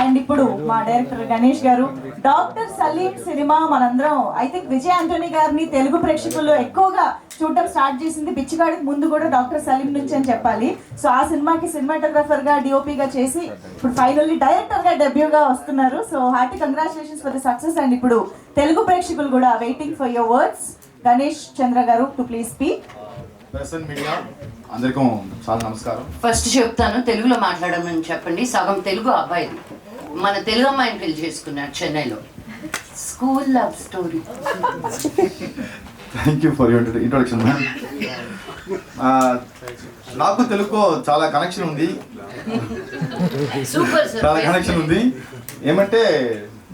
S2: అండ్ ఇప్పుడు మా డైరెక్టర్ గణేష్ గారు, డాక్టర్ సలీం సినిమా మనందరం ఐ థింక్ విజయ్ ఆంటోనీ గారిని తెలుగు ప్రేక్షకుల్లో ఎక్కువగా చూడటం స్టార్ట్ చేసింది బిచ్చగాడికి ముందు కూడా డాక్టర్ సలీం నుంచి అని చెప్పాలి. సో ఆ సినిమాకి సినిమాటోగ్రాఫర్ గా, డిఓపిగా చేసి ఇప్పుడు ఫైనల్లీ డైరెక్టర్ గా డెబ్యూగా వస్తున్నారు. So hearty congratulations for the success. And ఇప్పుడు తెలుగు ప్రేక్షకులు కూడా waiting for your words. Ganesh Chandra గారు to please speak.
S15: Present media అందరికీ చాలా నమస్కారం.
S3: ఫస్ట్ చెప్తాను, తెలుగులో మాట్లాడమని చెప్పండి. సగం తెలుగు అబ్బాయిది, మన తెలుగు అమ్మాయిని పెళ్లి చేసుకున్నాడు చెన్నైలో. School love story.
S15: Thank you for your introduction ma'am. నాకు తెలుగులో చాలా కనెక్షన్ ఉంది, చాలా కనెక్షన్ ఉంది. ఏమంటే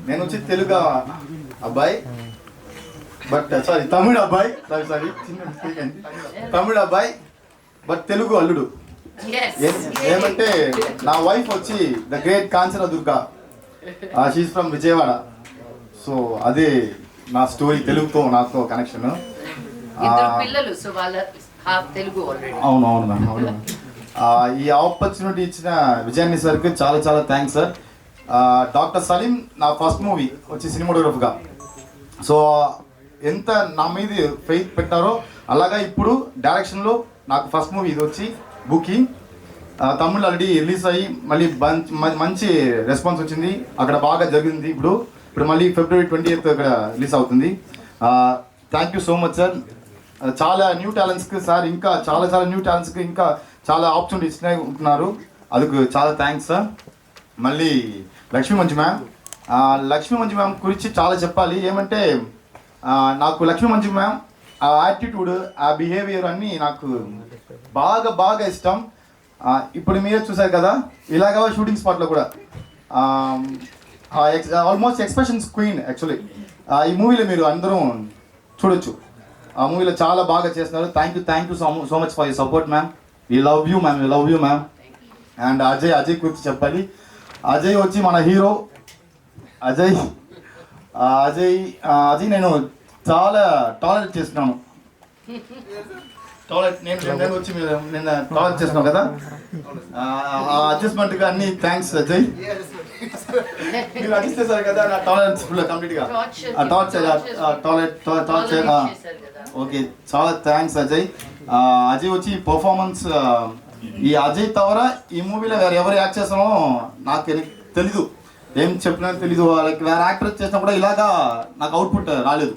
S15: నేను వచ్చి తెలుగు అబ్బాయి, బట్ సారీ తమిళ అబ్బాయి, సారీ తమిళ అబ్బాయి బట్ తెలుగు అల్లుడు. ఏమంటే నా వైఫ్ వచ్చి the great Kanchana Durga, she is from Vijayawada. So అదే నా స్టోరీ, తెలుగుతో నాతో కనెక్షన్. అవును మ్యామ్, అవును. ఈ ఆపర్చునిటీ ఇచ్చిన విజయాన్ని సార్కి చాలా చాలా థ్యాంక్స్ సార్. డాక్టర్ సలీం నా ఫస్ట్ మూవీ వచ్చి సినిమాటోగ్రఫర్గా. సో ఎంత నా మీద ఫెయిత్ పెట్టారో అలాగా ఇప్పుడు డైరెక్షన్లో నాకు ఫస్ట్ మూవీ ఇది వచ్చి బుకింగ్.
S16: తమిళ్ ఆల్రెడీ రిలీజ్ అయ్యి మళ్ళీ మంచి రెస్పాన్స్ వచ్చింది, అక్కడ బాగా జరిగింది. ఇప్పుడు మళ్ళీ February 20th అక్కడ రిలీజ్ అవుతుంది. Thank you so much sir. చాలా న్యూ టాలెంట్స్కి సార్ ఇంకా చాలా న్యూ టాలెంట్స్కి ఇంకా చాలా ఆపర్చునిటీ ఇచ్చినాయి ఉంటున్నారు, అందుకు చాలా థ్యాంక్స్ సార్. మళ్ళీ లక్ష్మీ మంజు మ్యామ్ గురించి చాలా చెప్పాలి. ఏమంటే నాకు లక్ష్మీ మంజు మ్యామ్ ఆ యాటిట్యూడ్, ఆ బిహేవియర్ అన్నీ నాకు బాగా ఇష్టం. ఇప్పుడు మీరే చూసారు కదా, ఇలాగా షూటింగ్ స్పాట్లో కూడా ఆల్మోస్ట్ ఎక్స్ప్రెషన్స్ క్వీన్ యాక్చువల్లీ. ఈ మూవీలో మీరు అందరూ చూడొచ్చు, ఆ మూవీలో చాలా బాగా చేస్తున్నారు. Thank you so much for your support ma'am. We love you ma'am. And Ajay గురించి చెప్పాలి. అజయ్ వచ్చి మన హీరో. అజయ్ నేను చాలా టాలరెట్ చేస్తున్నాను. నేను వచ్చి నిన్న టాలరెట్ చేస్తున్నాను కదా, అడ్జస్ట్మెంట్గా అన్ని థ్యాంక్స్ అజయ్. మీరు అడ్జస్ట్ కదా నా టాలరెన్స్ ఫుల్ కంప్లీట్గా టాలరెట్. ఓకే, చాలా థ్యాంక్స్ అజయ్. అజయ్ వచ్చి పర్ఫార్మెన్స్, ఈ అజయ్ తవర ఈ మూవీలో ఎవరు యాక్ట్ చేస్తామో నాకు తెలీదు, ఏం చెప్పినా తెలీదు. లైక్ వేరే యాక్టర్ చేసినా కూడా ఇలాగా నాకు అవుట్పుట్ రాలేదు.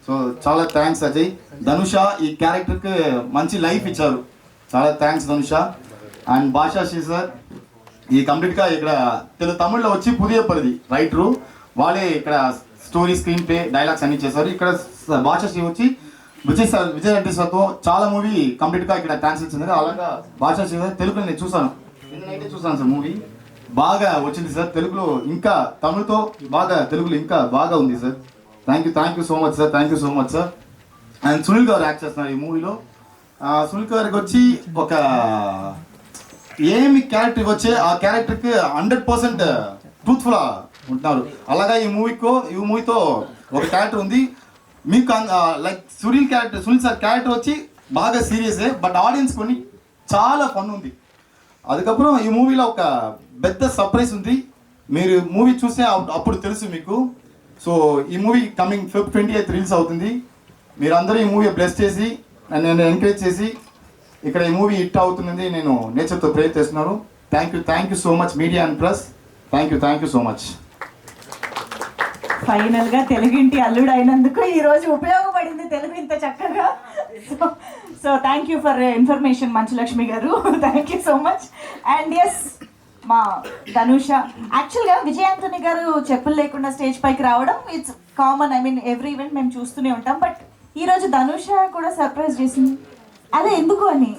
S16: సో చాలా థ్యాంక్స్ అజయ్. ధనుష ఈ క్యారెక్టర్కి మంచి లైఫ్ ఇచ్చారు, చాలా థ్యాంక్స్ ధనుష. అండ్ భాషాశ్రీ సార్ ఈ కంప్లీట్గా ఇక్కడ తమిళ్లో వచ్చి పుదియ పరిధి రైటరు, వాళ్ళే ఇక్కడ స్టోరీ, స్క్రీన్ ప్లే, డైలాగ్స్ అన్ని చేశారు. ఇక్కడ భాషాశ్రీ వచ్చి విజయ్ వెంకటేశ్వర్తో చాలా మూవీ కంప్లీట్గా ఇక్కడ ట్రాన్స్లేట్ చేశారు. అలాగా భాషాశ్రీ సార్ తెలుగులో నేను చూసాను సార్, మూవీ బాగా వచ్చింది సార్. తెలుగులో ఇంకా తమిళ్తో తెలుగులో ఇంకా బాగా ఉంది sir. Thank you so much sir. And Sunil గారు యాక్ట్ చేస్తున్నారు ఈ మూవీలో. సునీల్ గారికి వచ్చి ఒక ఏమి క్యారెక్టర్ వచ్చే ఆ క్యారెక్టర్కి 100% ట్రూత్ఫుల్ ఉంటున్నారు. అలాగా ఈ మూవీతో ఒక క్యారెక్టర్ ఉంది మీకు, లైక్ సునీల్ సార్ క్యారెక్టర్ వచ్చి బాగా సీరియసే, బట్ ఆడియన్స్ కొన్ని చాలా ఫన్ ఉంది. அதுக்கப்புறம் ఈ మూవీలో ఒక పెద్ద సర్ప్రైజ్ ఉంది, మీరు మూవీ చూస్తే అప్పుడు తెలుసు మీకు. సో ఈ movie coming February 28th release అవుతుంది. మీరందరూ ఈ మూవీ బ్లెస్ చేసి నన్ను ఎంకరేజ్ చేసి ఇక్కడ ఈ మూవీ హిట్ అవుతుంది నేను నేచర్తో ప్రేర్ చేస్తున్నాను. Thank you so much media and press. Thank you so much.
S2: ఫైనల్గా తెలుగింటి అల్లుడు అయినందుకు ఈరోజు ఉపయోగపడింది తెలుగు ఇంత చక్కగా. So thank you for information Manchu Lakshmi garu, thank you so much. And ఎస్ మా ధనుష, యాక్చువల్గా విజయ్ ఆంటోనీ గారు చెప్పులు లేకుండా స్టేజ్ పైకి రావడం ఇట్స్ కామన్, ఎవ్రీ ఈవెంట్ మేము చూస్తూనే ఉంటాం. బట్ ఈరోజు ధనుష కూడా సర్ప్రైజ్ చేసింది, అదే ఎందుకు అని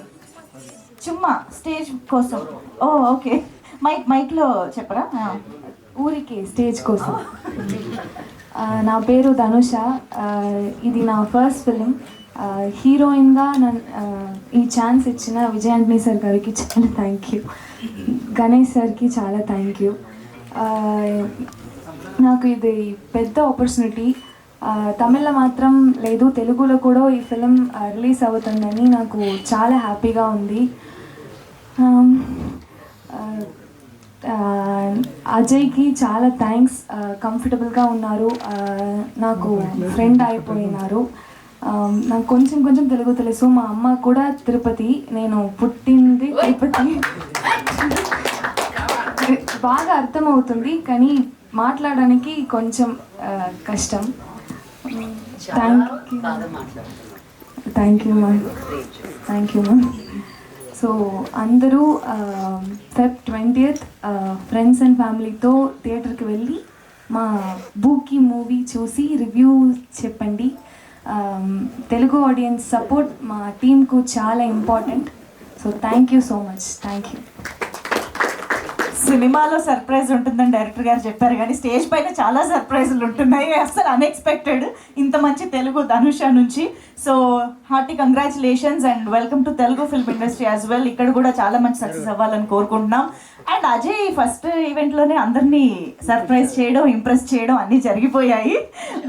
S2: చుమ్మా స్టేజ్ కోసం. ఓకే, మైక్లో చెప్పరా?
S17: ఊరికి స్టేజ్ కోసం. నా పేరు ధనుష, ఇది నా ఫస్ట్ ఫిలిం. హీరోయిన్గా ఈ ఛాన్స్ ఇచ్చిన విజయ్ ఆంటనీ సార్ గారికి చాలా థ్యాంక్ యూ, గణేష్ సార్కి చాలా థ్యాంక్ యూ. నాకు ఇది పెద్ద ఆపర్చునిటీ. తమిళ్లో మాత్రం లేదు, తెలుగులో కూడా ఈ ఫిలిం రిలీజ్ అవుతుందని నాకు చాలా హ్యాపీగా ఉంది. అజయ్కి చాలా థ్యాంక్స్, కంఫర్టబుల్గా ఉన్నారు, నాకు ఫ్రెండ్ అయిపోయినారు. నాకు కొంచెం తెలుగు తెలుసు, మా అమ్మ కూడా తిరుపతి, నేను పుట్టింది తిరుపతి. బాగా అర్థమవుతుంది కానీ మాట్లాడడానికి కొంచెం కష్టం. Thank you ma'am. సో అందరూ Feb 20th ఫ్రెండ్స్ అండ్ ఫ్యామిలీతో థియేటర్కి వెళ్ళి మా బూకీ మూవీ చూసి రివ్యూ చెప్పండి. తెలుగు ఆడియన్స్ సపోర్ట్ మా టీంకు చాలా important. So thank you so much. Thank you.
S2: సినిమాలో సర్ప్రైజ్ ఉంటుందని డైరెక్టర్ గారు చెప్పారు, కానీ స్టేజ్ పైన చాలా సర్ప్రైజులు ఉంటున్నాయి, అసలు అన్ఎక్స్పెక్టెడ్ ఇంత మంచి తెలుగు ధనుష నుంచి. So hearty congratulations and welcome to Telugu film industry as well. ఇక్కడ కూడా చాలా మంచి సక్సెస్ అవ్వాలని కోరుకుంటున్నాం. అండ్ అజయ్ ఫస్ట్ ఈవెంట్లోనే అందరినీ సర్ప్రైజ్ చేయడం, ఇంప్రెస్ చేయడం అన్నీ జరిగిపోయాయి.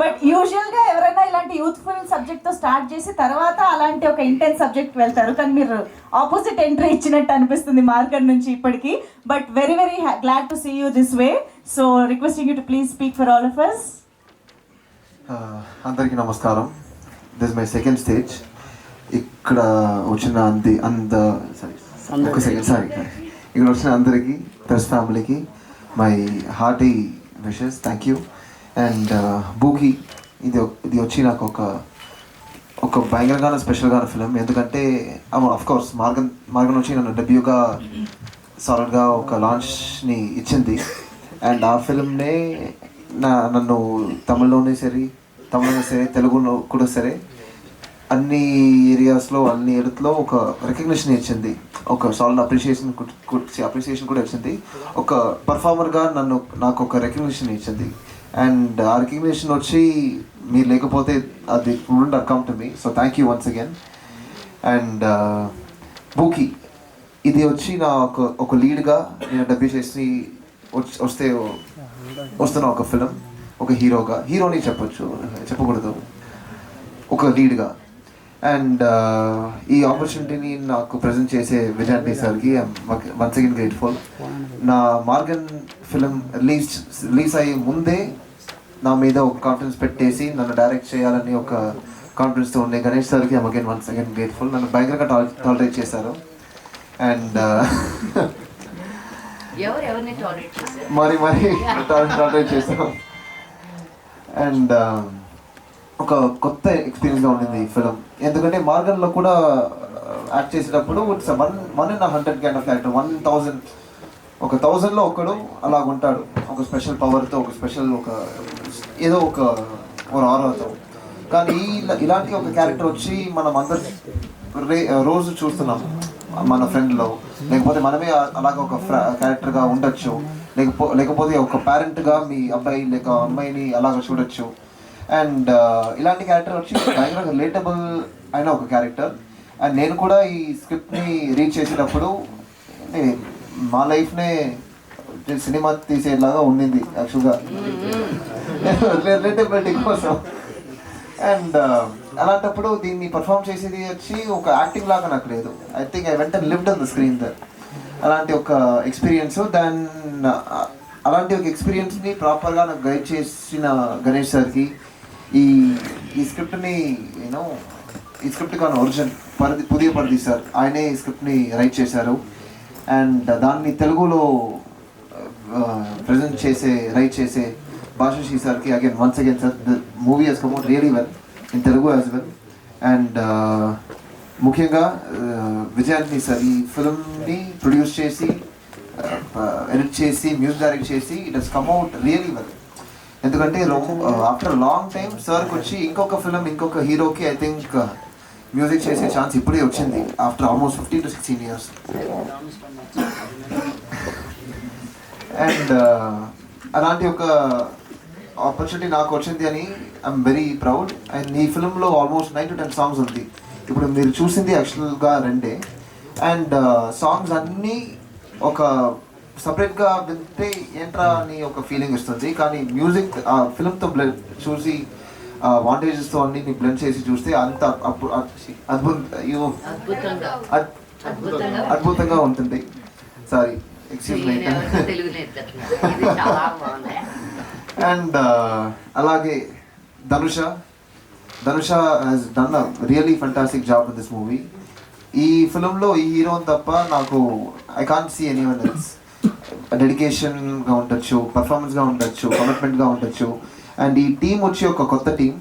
S2: బట్ యూజువల్గా ఎవరైనా ఇలాంటి యూత్ఫుల్ సబ్జెక్ట్తో స్టార్ట్ చేసి తర్వాత అలాంటి ఒక ఇంటెన్స్ సబ్జెక్ట్ వెళ్తారు, కానీ మీరు ఆపోజిట్ ఎంట్రీ ఇచ్చినట్టు అనిపిస్తుంది మార్కెట్ నుంచి ఇప్పటికీ. But very glad to see you this way. So requesting you to please speak for all of us.
S1: అందరికీ నమస్కారం. This is my second stage. ఇక్కడ వచ్చిన ఇక్కడ వచ్చిన అందరికీ ప్రెస్ ఫ్యామిలీకి my hearty wishes, thank you. And Pookie ఇది వచ్చి నాకు ఒక భయంకరంగా స్పెషల్గా ఫిలిం. ఎందుకంటే అఫ్కోర్స్ మార్గన్ వచ్చి నన్ను డెబ్యూగా సాలిడ్గా ఒక లాంచ్ని ఇచ్చింది. అండ్ ఆ ఫిలింనే నన్ను తమిళ్లోనే సరే తెలుగులో కూడా సరే అన్ని ఏరియాస్లో అన్ని ఎడుతులో ఒక రికగ్నిషన్ ఇచ్చింది, ఒక సాలిడ్ అప్రిషియేషన్ కూడా ఇచ్చింది. ఒక పర్ఫార్మర్గా నాకు ఒక రికగ్నిషన్ ఇచ్చింది. అండ్ ఆ రికగ్నిషన్ వచ్చి మీరు లేకపోతే అది wouldn't come to me. So thank you once again. And Pookie ఇది వచ్చి నా ఒక లీడ్గా నేను డబ్బీ చేసి వస్తున్న ఒక ఫిలిం, ఒక హీరోని చెప్పకూడదు, ఒక లీడ్గా. అండ్ ఈ ఆపర్చునిటీని నాకు ప్రజెంట్ చేసే విజయాంతి సార్కి వన్స్ అగైన్ గ్రేట్ఫుల్. నా మార్గన్ ఫిలిం రిలీజ్ అయ్యే ముందే నా మీద ఒక కాన్ఫిడెన్స్ పెట్టేసి నన్ను డైరెక్ట్ చేయాలని ఒక కాన్ఫిడెన్స్తో ఉండే గణేష్ సార్కి వన్స్ అగైన్ గ్రేట్ఫుల్. నన్ను భయంకరంగా టాలరేట్ చేశారు. అండ్ మరి టాలరేట్ చేశాను. అండ్ ఒక కొత్త ఎక్స్పీరియన్స్గా ఉండింది ఈ ఫిలిం. ఎందుకంటే మార్గన్లో కూడా యాక్ట్ చేసేటప్పుడు ఇట్స్ 1/100 కైండ్ ఆఫ్ క్యారెక్టర్. 1000లో ఒకడు అలాగుంటాడు, ఒక స్పెషల్ పవర్తో, ఒక స్పెషల్ ఏదో ఒక ఆరాతో. కానీ ఇలాంటి ఒక క్యారెక్టర్ వచ్చి మనం అందరు రోజు చూస్తున్నాం మన ఫ్రెండ్లో, లేకపోతే మనమే అలాగ ఒక క్యారెక్టర్గా ఉండొచ్చు, లేకపోతే ఒక పేరెంట్గా మీ అబ్బాయి లేక అమ్మాయిని అలాగ చూడొచ్చు. అండ్ ఇలాంటి క్యారెక్టర్ వచ్చి భయంకరంగా రిలేటబుల్ అయిన ఒక క్యారెక్టర్. అండ్ నేను కూడా ఈ స్క్రిప్ట్ని రీడ్ చేసేటప్పుడు మా లైఫ్నే సినిమా తీసేలాగా ఉండింది యాక్చువల్గా, రిలేటబిలిటీ కోసం. అండ్ అలాంటప్పుడు దీన్ని పర్ఫామ్ చేసేది వచ్చి ఒక యాక్టింగ్ లాగా నాకు లేదు. I think I went lived on the screen there. అలాంటి ఒక ఎక్స్పీరియన్స్. అలాంటి ఒక ఎక్స్పీరియన్స్ని ప్రాపర్గా నాకు గైడ్ చేసిన గణేష్ సార్కి, ఈ స్క్రిప్ట్ని ఈ స్క్రిప్ట్ కానీ ఒరిజినల్ పుదియ పరది సార్ ఆయనే ఈ స్క్రిప్ట్ని రైట్ చేశారు. అండ్ దాన్ని తెలుగులో ప్రజెంట్ రైట్ చేసే భాషశ్రీ సార్కి once again sir, the movie has come out really well in Telugu as well. And ముఖ్యంగా విజయాంతి సార్ ఈ ఫిల్మ్ని ప్రొడ్యూస్ చేసి, ఎడిట్ చేసి, మ్యూజిక్ డైరెక్ట్ చేసి it has come out really well. ఎందుకంటే ఆఫ్టర్ లాంగ్ టైమ్ సార్కి వచ్చి ఇంకొక ఫిలిం ఇంకొక హీరోకి ఐ థింక్ మ్యూజిక్ చేసే ఛాన్స్ ఇప్పుడే వచ్చింది after almost 15 to 16 years. And అలాంటి ఒక ఆపర్చునిటీ నాకు వచ్చింది అని ఐఎమ్ వెరీ ప్రౌడ్. అండ్ ఈ ఫిల్మ్లో ఆల్మోస్ట్ 9 to 10 సాంగ్స్ ఉంది. ఇప్పుడు మీరు చూసింది యాక్చువల్గా 2. అండ్ సాంగ్స్ అన్నీ ఒక సపరేట్గా వింటే ఏంట్రా అని ఒక ఫీలింగ్ ఇస్తుంది. కానీ మ్యూజిక్ ఫిల్మ్తో చూసి వాంటేజెస్తో అన్ని బ్లెండ్ చేసి చూస్తే అంత అద్భుతంగా ఉంటుంది. Sorry, excuse me. అండ్ అలాగే ధనుష has done a really fantastic job in this movie. ఈ ఫిలింలో ఈ హీరోని తప్ప నాకు I can't see anyone else. డెడికేషన్గా ఉండొచ్చు, పర్ఫార్మెన్స్గా ఉండొచ్చు, కమిట్మెంట్గా ఉండొచ్చు. అండ్ ఈ టీం వచ్చి ఒక కొత్త టీం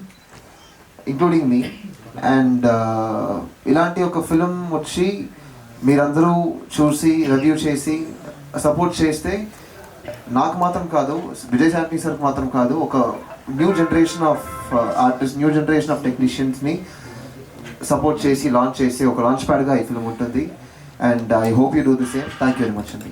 S1: ఇంక్లూడింగ్ మీ. అండ్ ఇలాంటి ఒక ఫిలిం వచ్చి మీరందరూ చూసి రివ్యూ చేసి సపోర్ట్ చేస్తే నాకు మాత్రం కాదు, విజయ్ శాంతి సార్కి మాత్రం కాదు, ఒక new generation of artist, new generation of టెక్నీషియన్స్ని సపోర్ట్ చేసి లాంచ్ చేసి ఒక లాంచ్ ప్యాడ్గా ఈ ఫిల్మ్ ఉంటుంది. And I hope you do the same. Thank you very much అండి.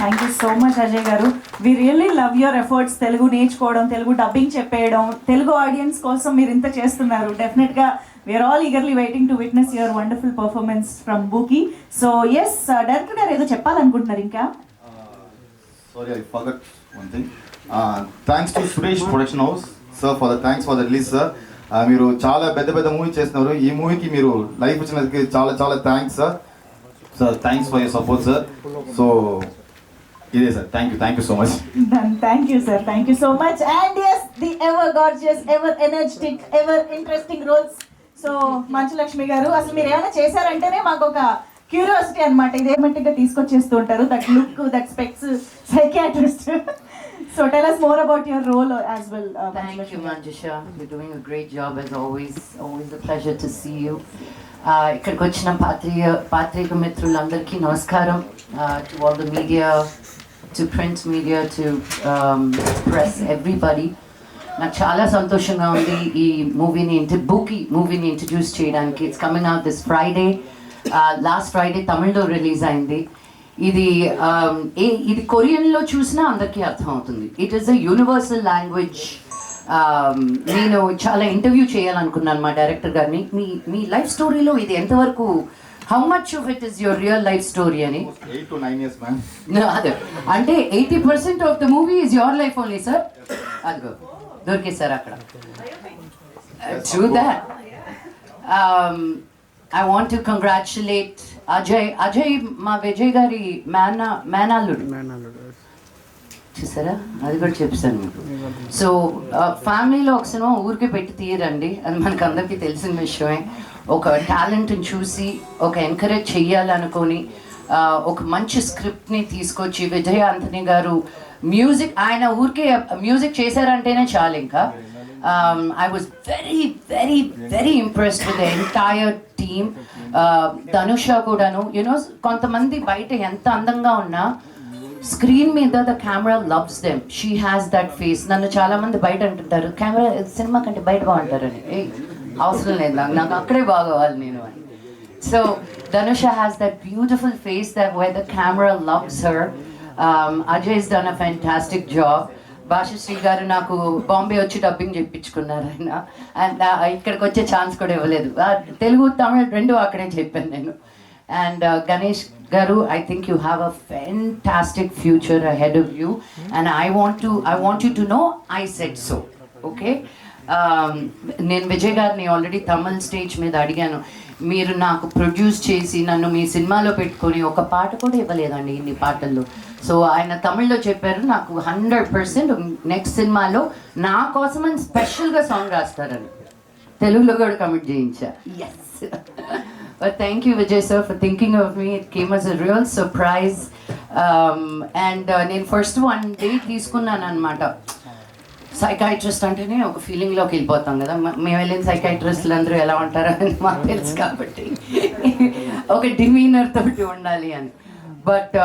S2: Thank you so much Ajay గారు. We really love your efforts. Telugu నేర్చుకోవడం, తెలుగు డబ్బింగ్ చెప్పేయడం, తెలుగు ఆడియన్స్ కోసం మీరు ఇంత చేస్తున్నారు. డెఫినెట్గా we are all eagerly waiting to witness your wonderful performance from Pookie. So yes, director గారు ఏదో చెప్పాలనుకుంటున్నారు ఇంకా?
S16: Sorry, I forgot one thing. Thanks to Suresh Production House, sir, thanks for the release, sir. మీరు చాలా పెద్ద మూవీ చేస్తున్నారు. ఈ మూవీకి మీరు లైఫ్ ఇచ్చినందుకు చాలా thanks sir. Sir, thanks for your support sir. So ఇదే sir, thank you so much.
S2: Thank you sir, thank you so much. And yes, the ever gorgeous, ever energetic, ever interesting roles. So Manchu Lakshmi గారు, అసలు మీరు ఏమైనా చేశారంటేనే మాకు ఒక curiosity అనమాట, ఇదేమంటే తీసుకొచ్చేస్తూ ఉంటారు. That look, that specs, psychiatrist. So tell us more about your role as well.
S3: Thank you, Manjusha. You're doing a great job as always. Always a pleasure to see you. ఇక్కడికి వచ్చిన పాత్రిక మిత్రులందరికీ నమస్కారం. To all the media, to print media, to press, everybody. నాకు చాలా సంతోషంగా ఉంది ఈ మూవీని ఇంట్రడ్యూస్ చేయడానికి. It's coming out this Friday. Last Friday తమిళ్లో రిలీజ్ అయింది. ఇది కొరియన్లో చూసినా అందరికీ అర్థమవుతుంది. It is a universal language. నేను చాలా ఇంటర్వ్యూ చేయాలనుకున్నాను మా డైరెక్టర్ గారిని. మీ లైఫ్ స్టోరీలో ఇది ఎంతవరకు, how much of it is your real life story అని.
S16: 8 to 9 years, man.
S3: అదే అంటే 80% of the movie is your life only sir. అదిగో దొరికేసారు అక్కడ. True that. I want to congratulate Ajay మా విజయ్ గారి మేనల్లుడు చూసారా, అది కూడా చెప్పాను మీకు. సో ఫ్యామిలీలో ఒక సినిమా ఊరికే పెట్టి తీయరండి, అది మనకు అందరికీ తెలిసిన విషయమే. ఒక టాలెంట్ని చూసి ఒక ఎంకరేజ్ చెయ్యాలనుకొని ఒక మంచి స్క్రిప్ట్ని తీసుకొచ్చి విజయ్ ఆంథనీ గారు మ్యూజిక్, ఆయన ఊరికే మ్యూజిక్ చేశారంటేనే చాలు. ఇంకా I was very, very, very impressed with the entire team. Dhanusha కూడాను, కొంతమంది బయట ఎంత అందంగా ఉన్నా స్క్రీన్ మీద the camera loves them. She has that face. నన్ను చాలా మంది బయట అంటుంటారు కెమెరా సినిమా కంటే బయట బాగుంటారని. అవసరం లేదు నాకు అక్కడే బాగోవాలి నేను అని. So Dhanusha has that beautiful face that where the camera loves her. Ajay has done a fantastic job. Bhashasree గారు నాకు బాంబే వచ్చి డబ్బింగ్ చెప్పించుకున్నారు ఆయన, అండ్ ఇక్కడికి వచ్చే ఛాన్స్ కూడా ఇవ్వలేదు. తెలుగు తమిళ రెండు అక్కడే చెప్పాను నేను. అండ్ గణేష్ గారు, I think you have a fantastic future ahead of you, and I want you to know I said so. Okay, నేను విజయ్ గారిని ఆల్రెడీ తమిళ స్టేజ్ మీద అడిగాను, మీరు నాకు ప్రొడ్యూస్ చేసి నన్ను మీ సినిమాలో పెట్టుకొని ఒక పాట కూడా ఇవ్వలేదండి ఇన్ని పాటల్లో. సో ఆయన తమిళ్లో చెప్పారు నాకు 100% నెక్స్ట్ సినిమాలో నా కోసం అని స్పెషల్గా సాంగ్ రాస్తారని. తెలుగులో కూడా కమిట్ చేయించా. Yes, but thank you Vijay sir for thinking of me. It came as a real surprise. And నేను ఫస్ట్ 1 day తీసుకున్నాను అనమాట. సైకాట్రిస్ట్ అంటేనే ఒక ఫీలింగ్లోకి వెళ్ళిపోతాం కదా, మేము వెళ్ళిన సైకాట్రిస్టులు అందరూ ఎలా ఉంటారో అని మాకు తెలుసు కాబట్టి ఒక డిమీనర్ తోటి ఉండాలి అని. బట్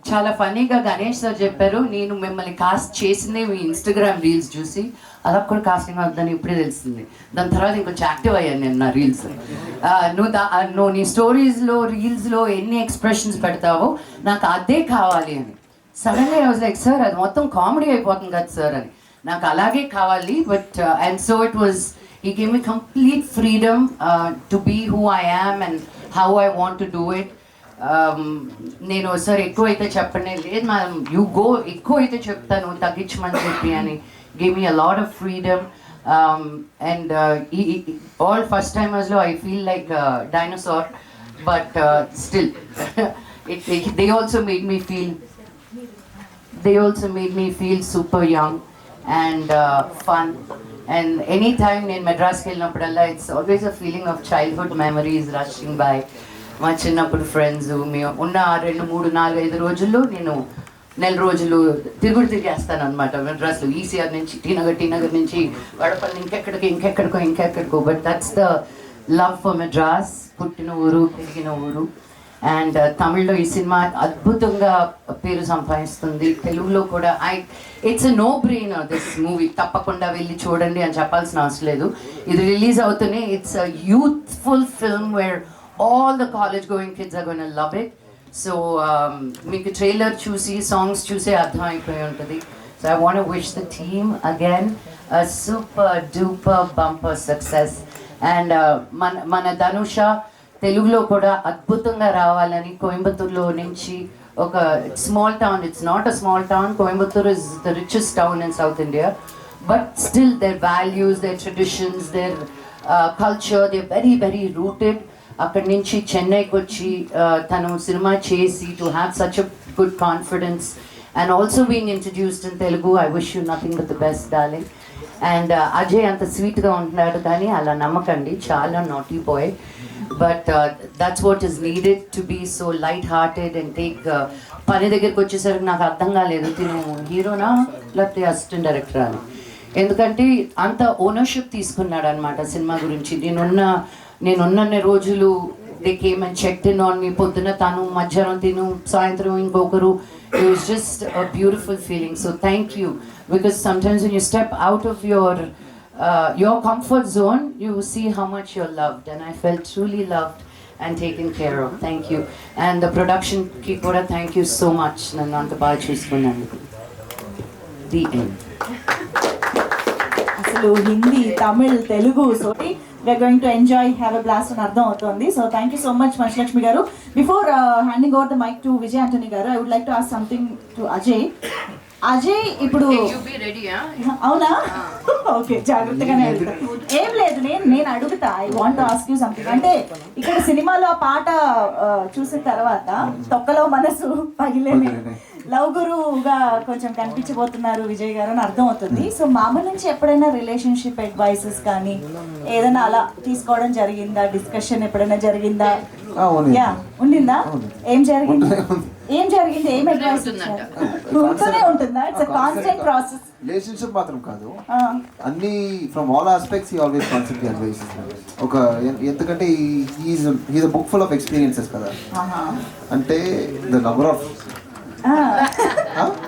S3: చాలా ఫన్నీగా గణేష్ సార్ చెప్పారు, నేను మిమ్మల్ని కాస్ట్ చేసిందే మీ ఇన్స్టాగ్రామ్ రీల్స్ చూసి, అలా కూడా కాస్టింగ్ అవుతుందని ఇప్పుడే తెలిసింది. దాని తర్వాత ఇంకొంచెం యాక్టివ్ అయ్యాను నేను నా రీల్స్. నువ్వు నీ స్టోరీస్లో రీల్స్లో ఎన్ని ఎక్స్ప్రెషన్స్ పెడతావో నాకు అదే కావాలి అని. Suddenly I was like, sir అది మొత్తం కామెడీ అయిపోతుంది కదా సార్ అని, నాకు అలాగే కావాలి. But and so it was, he gave me complete freedom to be who I am and how I want to do it. నేను సార్ ఎక్కువైతే చెప్పండి, లేదు మేడం యూ గో, ఎక్కువైతే చెప్తాను తగ్గించమని చెప్పి అని. gave me a lot of freedom. And all first timers I feel like a dinosaur, but still they also made me feel super young and fun. And anytime in Madras ki velinappudalla, it's always a feeling of childhood memories rushing by. మా చిన్నప్పుడు friends మేము ఉన్న 2, 3, 4, 5 రోజుల్లో నేను 4 రోజులు తిరిగేస్తాను అనమాట మెడ్రాస్లో. ECR నుంచి టీనగర్ నుంచి వడపల్లి, ఇంకెక్కడికో. But that's the love for Madras. పుట్టిన ఊరు, పెరిగిన ఊరు. అండ్ తమిళ్లో ఈ సినిమా అద్భుతంగా పేరు సంపాదిస్తుంది. తెలుగులో కూడా it's a no brainer this movie. తప్పకుండా వెళ్ళి చూడండి అని చెప్పాల్సిన అవసరం లేదు. ఇది రిలీజ్ అవుతూనే it's a youthful film where all the college going kids are going to love it. So make a trailer choosy, songs choosy ardham ayipoyi untadi. So I want to wish the team again a super duper bumper success. And mana Dhanusha telugulo kuda adbhutanga ravalani Coimbatore nunchi oka small town. It's not a small town. Coimbatore is the richest town in South India, but still their values, their traditions, their culture, they're very, very rooted. అక్కడి నుంచి చెన్నైకి వచ్చి తను cinema చేసి to have such a good confidence and also being introduced in Telugu. I wish you nothing but the best darling. And Ajay అంత స్వీట్గా ఉంటున్నాడు కానీ అలా నమ్మకండి, చాలా naughty boy. but that's what is needed to be so light-hearted and take పని దగ్గరికి వచ్చేసరికి నాకు అర్థం కాలేదు తిను హీరోనా లేకపోతే అసిస్టెంట్ డైరెక్టరా అని. ఎందుకంటే అంత ఓనర్షిప్ తీసుకున్నాడు అనమాట సినిమా గురించి. నేనున్న రోజులు they came and checked in on me. పొద్దున తను, మధ్యాహ్నం తిను, సాయంత్రం ఇంకొకరు. It was just a beautiful feeling. So thank you, because sometimes when you step out of your comfort zone, you see how much you're loved, and I felt truly loved and taken care of. Thank you. And the production ki kuda thank you so much. Nannu anta baga chusukunnanduku. The end.
S2: అసలు Hindi, Tamil, Telugu, so we're going to enjoy, have a blast అని అర్థం అవుతుంది. So thank you so much Mahalakshmi గారు. Before handing over the mic to Vijay Antony గారు, I would like to ask something to Ajay. Ajay ఇప్పుడు అవునా? Okay, జాగ్రత్తగానే అడుగుతా. ఏం లేదు, నేను అడుగుతా. I want to ask you something. అంటే ఇక్కడ సినిమాలో ఆ పాట చూసిన తర్వాత తొక్కలో మనసు పగిలేని లవ్ గురువుగా కొంచెం కనిపించబోతున్నారు విజయ్ గారు అని అర్థం అవుతుంది. సో మామూలు నుంచి ఎప్పుడైనా రిలేషన్షిప్ అడ్వైసెస్ కానీ ఏదైనా అలా తీసుకోవడం జరిగిందా? డిస్కషన్ ఎప్పుడైనా జరిగిందా? యా, ఉండిందా? ఏం జరిగింది? ఏం అడ్వైస్ ఉంటూనే ఉంటుందా? It's a constant process.
S1: Relationship మాత్రం కాదు, అన్ని from all aspects he always concept advice. ఒక ఎందుకంటే హీ's a book full of experiences కదా. అంటే ద నంబర్ ఆఫ్